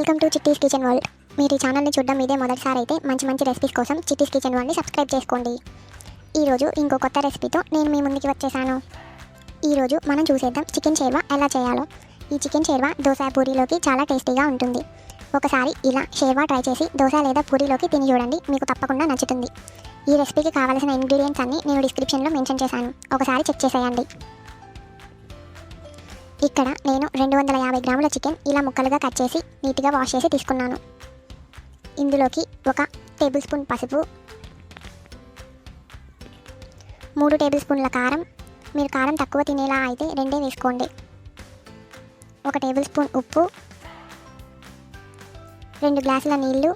Welcome to చిట్టీస్ kitchen world. మీరు ఈ ఛానల్ని చూడడం ఇదే మొదటిసారి అయితే మంచి రెసిపీస్ కోసం చిట్టీస్ కిచెన్ వరల్డ్ని సబ్స్క్రైబ్ చేసుకోండి. ఈరోజు ఇంకో కొత్త రెసిపీతో నేను మీ ముందుకి వచ్చేసాను. ఈరోజు మనం చూసేద్దాం చికెన్ షేర్వా ఎలా చేయాలో. ఈ చికెన్ షేర్వా దోశ పూరీలోకి చాలా టేస్టీగా ఉంటుంది. ఒకసారి ఇలా షేర్వా ట్రై చేసి దోశ లేదా పూరీలోకి తిని చూడండి, మీకు తప్పకుండా నచ్చుతుంది. ఈ రెసిపీకి కావాల్సిన ఇంగ్రీడియంట్స్ అన్ని నేను డిస్క్రిప్షన్లో మెన్షన్ చేశాను, ఒకసారి చెక్ చేసేయండి. ఇక్కడ నేను 250 గ్రాముల చికెన్ ఇలా ముక్కలుగా కట్ చేసి నీట్గా వాష్ చేసి తీసుకున్నాను. ఇందులోకి 1 టేబుల్ స్పూన్ పసుపు, 3 టేబుల్ స్పూన్ల కారం, మీరు కారం తక్కువ తినేలా అయితే 2 వేసుకోండి, 1 టేబుల్ స్పూన్ ఉప్పు, 2 గ్లాసుల నీళ్లు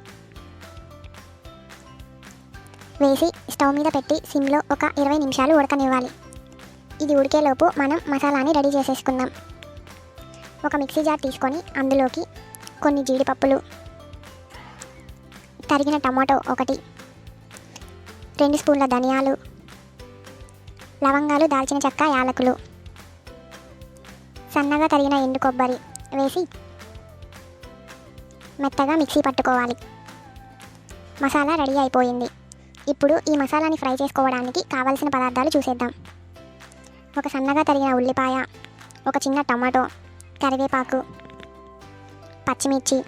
వేసి స్టవ్ మీద పెట్టి సిమ్లో ఒక 20 నిమిషాలు ఉడకనివ్వాలి. ఇది ఉడికేలోపు మనం మసాలాని రెడీ చేసేసుకుందాం. ఒక మిక్సీ జార్ తీసుకొని అందులోకి కొన్ని జీడిపప్పులు, తరిగిన టమాటో 1, 2 స్పూన్ల ధనియాలు, లవంగాలు, దాల్చిన చెక్క, యాలకులు, సన్నగా తరిగిన ఎండు కొబ్బరి వేసి మెత్తగా మిక్సీ పట్టుకోవాలి. మసాలా రెడీ అయిపోయింది. ఇప్పుడు ఈ మసాలాని ఫ్రై చేసుకోవడానికి కావలసిన పదార్థాలు చూసేద్దాం. ఒక సన్నగా తరిగిన ఉల్లిపాయ, ఒక చిన్న టమాటో, కరివేపాకు, పచ్చిమిర్చి,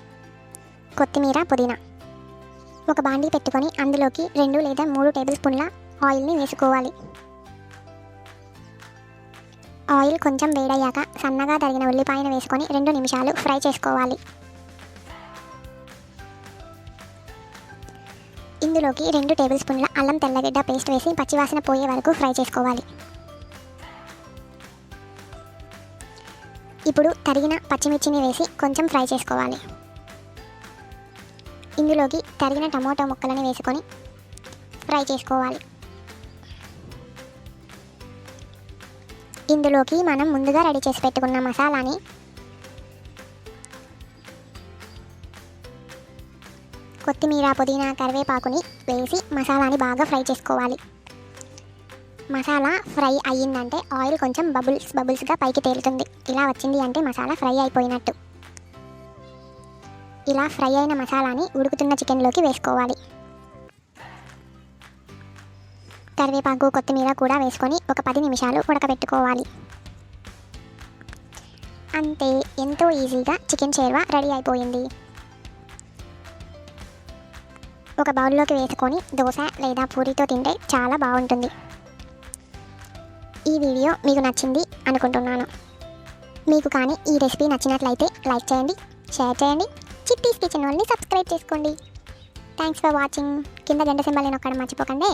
కొత్తిమీర, పుదీనా. ఒక బాండీ పెట్టుకొని అందులోకి 2 లేదా 3 టేబుల్ స్పూన్ల ఆయిల్ని వేసుకోవాలి. ఆయిల్ కొంచెం వేడయ్యాక సన్నగా తరిగిన ఉల్లిపాయను వేసుకొని 2 నిమిషాలు ఫ్రై చేసుకోవాలి. ఇందులోకి 2 టేబుల్ స్పూన్ల అల్లం తెల్లగడ్డ పేస్ట్ వేసి పచ్చివాసన పోయే వరకు ఫ్రై చేసుకోవాలి. ఇప్పుడు తరిగిన పచ్చిమిర్చిని వేసి కొంచెం ఫ్రై చేసుకోవాలి. ఇందులోకి తరిగిన టమాటో ముక్కలని వేసుకొని ఫ్రై చేసుకోవాలి. ఇందులోకి మనం ముందుగా రెడీ చేసి పెట్టుకున్న మసాలాని కొత్తిమీర, పుదీనా, కరివేపాకుని వేసి మసాలాని బాగా ఫ్రై చేసుకోవాలి. మసాలా ఫ్రై అయ్యిందంటే ఆయిల్ కొంచెం బబుల్స్గా పైకి తేలుతుంది. ఇలా వచ్చింది అంటే మసాలా ఫ్రై అయిపోయినట్టు. ఇలా ఫ్రై అయిన మసాలాని ఉడుకుతున్న చికెన్లోకి వేసుకోవాలి. కరివేపాకు, కొత్తిమీర కూడా వేసుకొని ఒక 10 నిమిషాలు ఉడకబెట్టుకోవాలి. అంతే, ఎంతో ఈజీగా చికెన్ షేర్వా రెడీ అయిపోయింది. ఒక బౌల్లోకి వేసుకొని దోశ లేదా పూరీతో తింటే చాలా బాగుంటుంది. ఈ వీడియో మీకు నచ్చింది అనుకుంటున్నాను. మీకు కానీ ఈ రెసిపీ నచ్చినట్లయితే లైక్ చేయండి, షేర్ చేయండి, చిట్టీస్ కిచెన్ వరల్డ్ని సబ్స్క్రైబ్ చేసుకోండి. Thanks for watching. కింద గంట సింబల్ నొక్కడం మర్చిపోకండి.